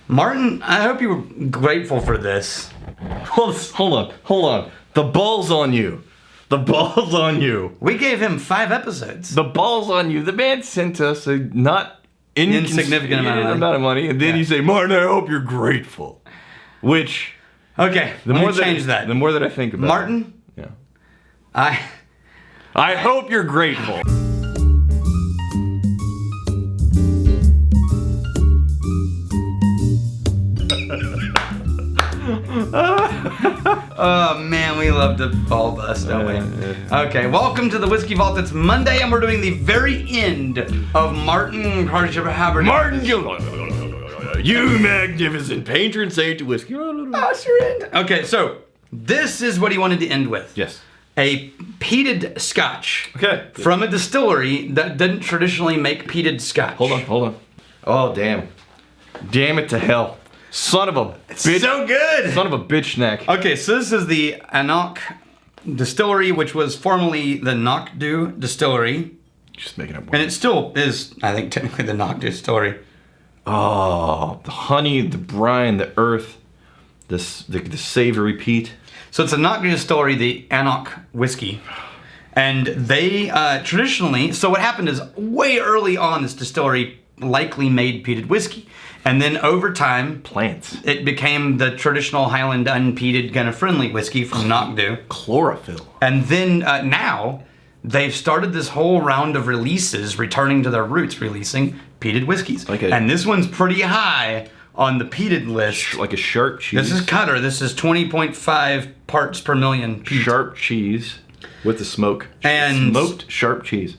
Martin, I hope you were grateful for this. Hold on. The ball's on you. The ball's on you. We gave him 5 episodes. The ball's on you. The man sent us a not insignificant amount of money, and then you say, Martin, I hope you're grateful. Which, okay, the more change that. The more that I think about Martin, it, yeah. I hope you're grateful. Oh man, we love to ball bust, don't we? Okay, welcome to the Whiskey Vault. It's Monday, and we're doing the very end of Martin Haberdick. Martin, you magnificent patron saint to whiskey. Okay, so this is what he wanted to end with. Yes. A peated scotch. Okay. From a distillery that didn't traditionally make peated scotch. Hold on. Oh, damn. Damn it to hell. Son of a bitch. So good! Son of a bitch snack. Okay, so this is the AnCnoc distillery, which was formerly the Knockdo distillery. Just making up words. And it still is, I think, technically the Knockdo distillery. Oh, the honey, the brine, the earth, the savory peat. So it's a Knockdo distillery, the AnCnoc whiskey. And they traditionally, so what happened is way early on, this distillery likely made peated whiskey. And then over time, plants. It became the traditional Highland unpeated kind of friendly whiskey from Knockdo. Chlorophyll. And then now they've started this whole round of releases, returning to their roots, releasing peated whiskeys. Okay. And this one's pretty high on the peated list. Like a sharp cheese. This is Cutter. This is 20.5 parts per million peat. Sharp cheese with the smoke. And smoked sharp cheese.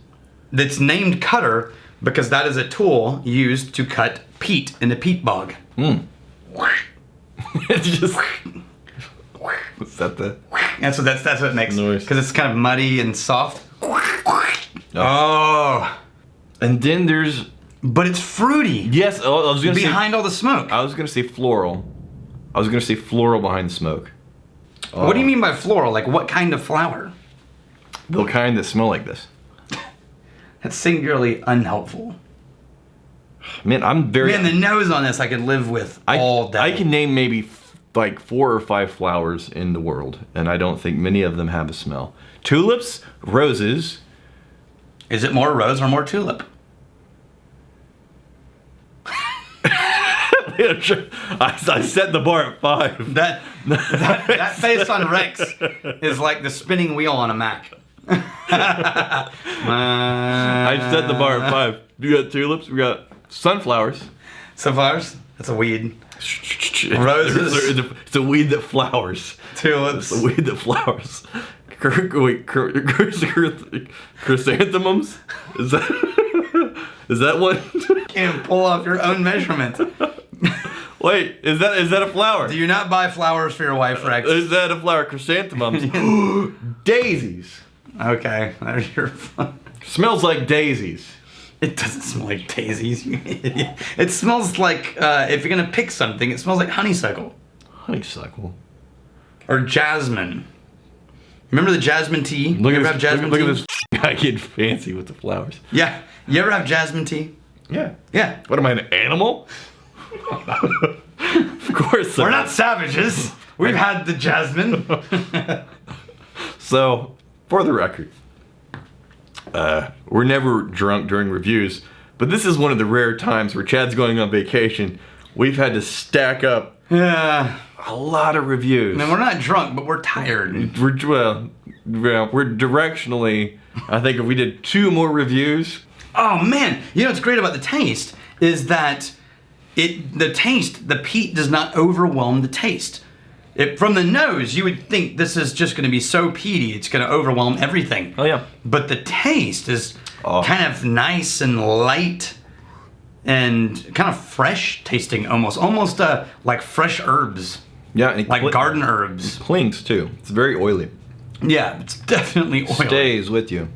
That's named Cutter because that is a tool used to cut peat in the peat bog. It's just. Is that the? That's what it makes. Noise. Because it's kind of muddy and soft. Oh. And then there's. But it's fruity. Yes, I was gonna behind all the smoke. I was gonna say floral. I was gonna say floral behind the smoke. What do you mean by floral? Like what kind of flower? The kind that smell like this. That's singularly unhelpful. Man, I'm very. Man, the nose on this I could live with all day. I can name maybe like 4 or 5 flowers in the world, and I don't think many of them have a smell. Tulips, roses. Is it more rose or more tulip? I set the bar at 5. That face on Rex is like the spinning wheel on a Mac. I set the bar at 5. We got tulips. We got sunflowers. Sunflowers? That's a weed. Roses? It's a weed that flowers. Tulips? It's a weed that flowers. Chrysanthemums? Is that one? You can't pull off your own measurement. Wait, is that a flower? Do you not buy flowers for your wife, Rex? Is that a flower? Chrysanthemums. Daisies. Okay, there's your fun. Smells like daisies. It doesn't smell like daisies, you idiot. It smells like, if you're gonna pick something, it smells like honeysuckle. Honeysuckle. Or jasmine. Remember the jasmine tea? Look you ever at have jasmine look tea? at this guy getting fancy with the flowers. Yeah. You ever have jasmine tea? Yeah. Yeah. What am I, an animal? Of course. We're not savages. We've had the jasmine. So, for the record, we're never drunk during reviews, but this is one of the rare times where Chad's going on vacation. We've had to stack up a lot of reviews. I mean, we're not drunk, but we're tired. We're directionally, I think if we did 2 more reviews. Oh man, you know what's great about the taste is that the peat does not overwhelm the taste. From the nose, you would think this is just going to be so peaty, it's going to overwhelm everything. Oh yeah. But the taste is kind of nice and light and kind of fresh tasting almost like fresh herbs. Yeah, and like garden herbs. It clings too. It's very oily. Yeah, it's definitely oily. Stays with you.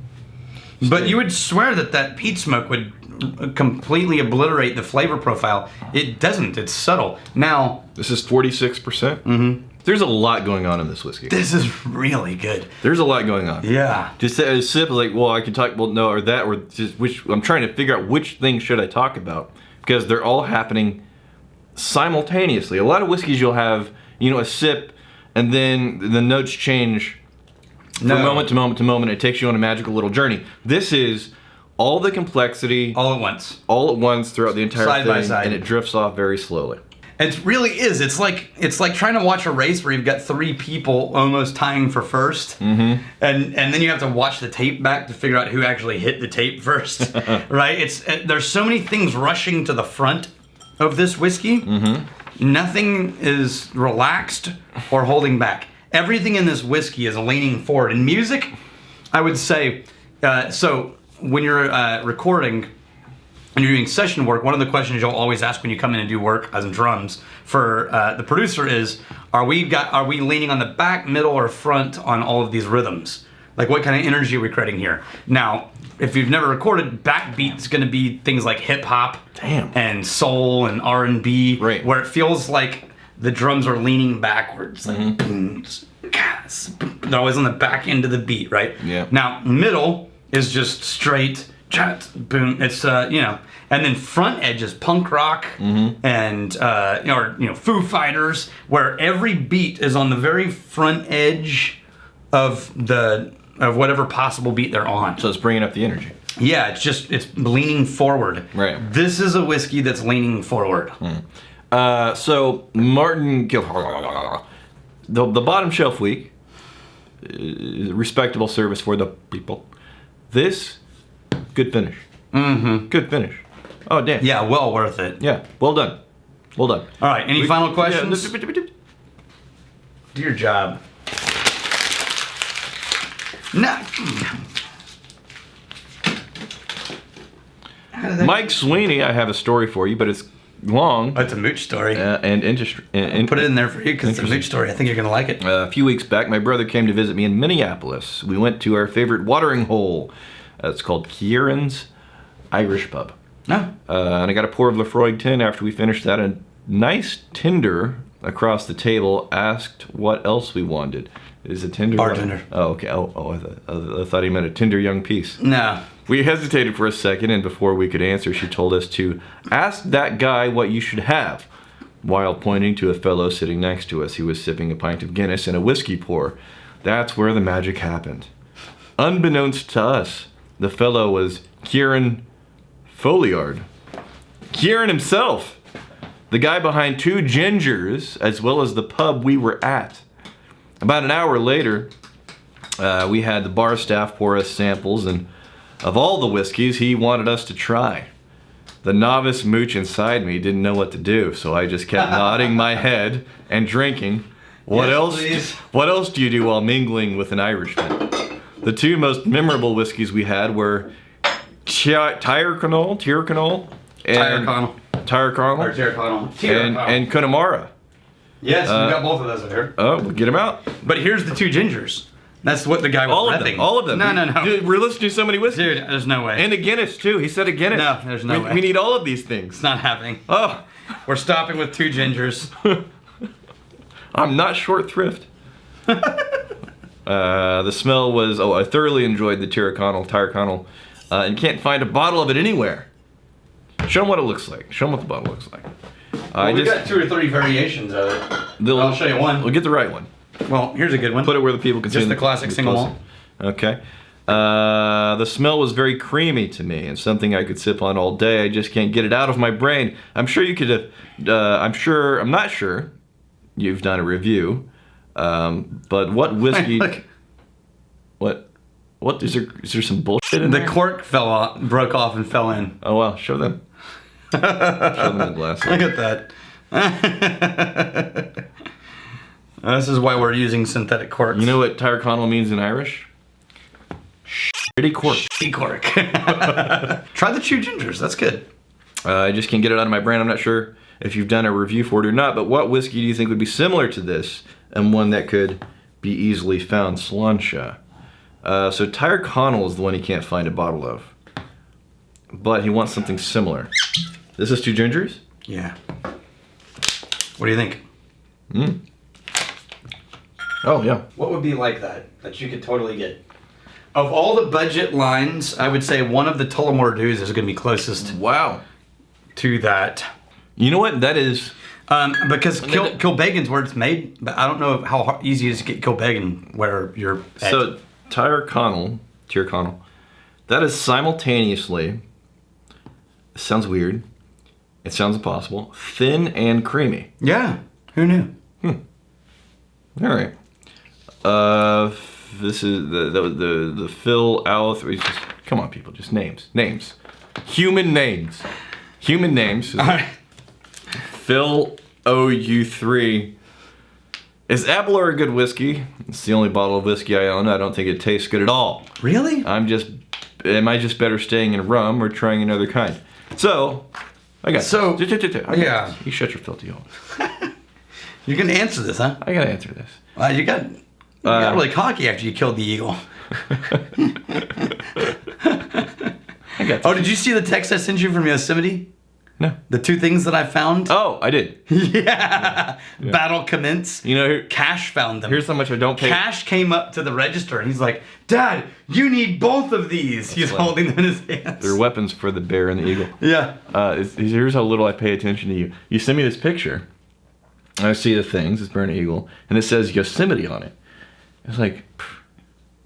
But you would swear that peat smoke would completely obliterate the flavor profile. It doesn't. It's subtle. Now, this is 46%. Mm-hmm. There's a lot going on in this whiskey. This is really good. There's a lot going on. Yeah. Just a sip, like, well, I can talk, well, no, or that, or just which. I'm trying to figure out which thing should I talk about because they're all happening simultaneously. A lot of whiskeys you'll have, a sip, and then the notes change from moment to moment to moment. It takes you on a magical little journey. This is all the complexity all at once throughout the entire side thing, by side. And it drifts off very slowly. It really is. It's like trying to watch a race where you've got 3 people almost tying for first, and then you have to watch the tape back to figure out who actually hit the tape first. Right? There's so many things rushing to the front of this whiskey. Nothing is relaxed or holding back. Everything in this whiskey is leaning forward. In music, I would say, so when you're recording and you're doing session work, one of the questions you'll always ask when you come in and do work as in drums for the producer is, are we leaning on the back, middle, or front on all of these rhythms? Like, what kind of energy are we creating here? Now, if you've never recorded, backbeat's going to be things like hip hop, and soul and R&B, right, where it feels like the drums are leaning backwards, like boom, they're always on the back end of the beat, right? Yeah. Now, middle is just straight chat, boom. It's and then front edge is punk rock and Foo Fighters, where every beat is on the very front edge of whatever possible beat they're on. So it's bringing up the energy. Yeah, it's leaning forward. Right. This is a whiskey that's leaning forward. So Martin the bottom shelf week, respectable service for the people. This, good finish. Good finish. Oh, damn. Yeah, well worth it. Yeah, well done. Well done. All right, any final questions? Yeah. Do your job. No. Mike Sweeney, I have a story for you, but it's long. It's a mooch story. And interesting. Put it in there for you because it's a mooch story. I think you're going to like it. A few weeks back, my brother came to visit me in Minneapolis. We went to our favorite watering hole. It's called Kieran's Irish Pub. No. And I got a pour of Lafroig after we finished that. A nice Tinder across the table asked what else we wanted. Is a Tinder? Bartender. Oh, okay. I thought he meant a Tinder young piece. No. We hesitated for a second, and before we could answer, she told us to ask that guy what you should have, while pointing to a fellow sitting next to us. He was sipping a pint of Guinness and a whiskey pour. That's where the magic happened. Unbeknownst to us, the fellow was Kieran Folliard. Kieran himself, the guy behind Two Gingers, as well as the pub we were at. About an hour later, we had the bar staff pour us samples, and of all the whiskeys, he wanted us to try. The novice mooch inside me didn't know what to do, so I just kept nodding my head and drinking. What else do you do while mingling with an Irishman? The 2 most memorable whiskeys we had were Tyrconnell and Connemara. Yes, we got both of those in here. Oh, we'll get them out. But here's the Two Gingers. That's what the guy was repping. All of them. No. Dude, we're listening to so many whiskeys. Dude, there's no way. And a Guinness, too. He said a Guinness. No, there's no way. We need all of these things. It's not happening. Oh. We're stopping with Two Gingers. I'm not short thrift. The smell was... I thoroughly enjoyed the Tyrconnell, and can't find a bottle of it anywhere. Show them what it looks like. Show them what the bottle looks like. We've got 2 or 3 variations of it. I'll show you one. We'll get the right one. Well, here's a good one. Put it where the people can see. Just the classic single malt. Okay. The smell was very creamy to me, and something I could sip on all day. I just can't get it out of my brain. I'm sure you could have... I'm not sure you've done a review, but what whiskey... What is there some bullshit in there? The cork broke off and fell in. Oh, well, show them. Show them the glass. Look at that. This is why we're using synthetic corks. You know what Tyrconnell means in Irish? Shitty cork. Shitty cork. Try the Two Gingers. That's good. I just can't get it out of my brain. I'm not sure if you've done a review for it or not, but what whiskey do you think would be similar to this and one that could be easily found? Sláinte. So Tyrconnell is the one he can't find a bottle of, but he wants something similar. This is Two Gingers? Yeah. What do you think? Oh, yeah. What would be like that you could totally get? Of all the budget lines, I would say one of the Tullamore Dews is going to be closest. Wow. To that. You know what? That is Because Kilbegan's where it's made, but I don't know how easy it is to get Kilbegan where you're at. So Tyrconnell, that is simultaneously, it sounds weird, it sounds impossible, thin and creamy. Yeah, who knew? All right. This is the Phil Alth. Come on, people, just names. Human names. All right. Phil OU3. Is Aberlour a good whiskey? It's the only bottle of whiskey I own. I don't think it tastes good at all. Really? Am I just better staying in rum or trying another kind? So, yeah. You shut your filthy hole. You're gonna answer this, huh? I gotta answer this. You got really cocky after you killed the eagle. Oh, did you see the text I sent you from Yosemite? No. The 2 things that I found? Oh, I did. Yeah. Battle commence. Cash found them. Here's how much I don't pay. Cash came up to the register and he's like, Dad, you need both of these. He's holding them in his hands. They're weapons for the bear and the eagle. Yeah. Here's how little I pay attention to you. You send me this picture. And I see the things, it's bear and eagle, and it says Yosemite on it. It's like,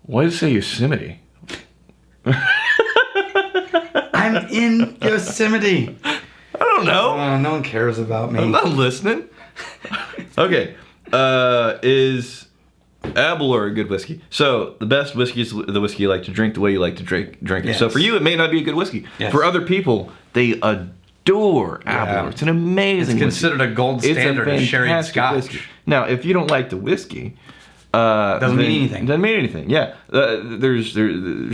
why does it say Yosemite? I'm in Yosemite. I don't know. Oh, no one cares about me. I'm not listening. Okay. Is Aberlour a good whiskey? So the best whiskey is the whiskey you like to drink the way you like to drink it. Yes. So for you, it may not be a good whiskey. Yes. For other people, they adore Aberlour. It's an amazing It's considered a gold standard of sherry scotch. Whiskey. Now, if you don't like the whiskey, doesn't mean anything. Doesn't mean anything. Yeah, there's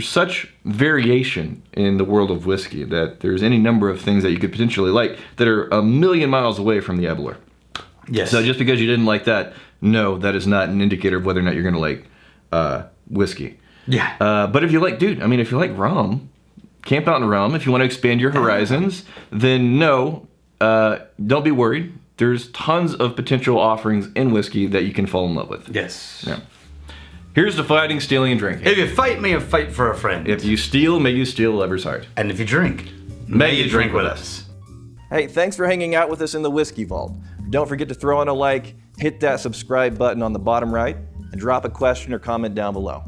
such variation in the world of whiskey that there's any number of things that you could potentially like that are a million miles away from the Aberlour. Yes. So just because you didn't like that, no, that is not an indicator of whether or not you're going to like whiskey. Yeah. But if you like, if you like rum, camp out in rum. If you want to expand your horizons, then no, don't be worried. There's tons of potential offerings in whiskey that you can fall in love with. Yes. Yeah. Here's to fighting, stealing, and drinking. If you fight, may you fight for a friend. If you steal, may you steal a lover's heart. And if you drink, may you drink with us. Hey, thanks for hanging out with us in the Whiskey Vault. Don't forget to throw in a like, hit that subscribe button on the bottom right, and drop a question or comment down below.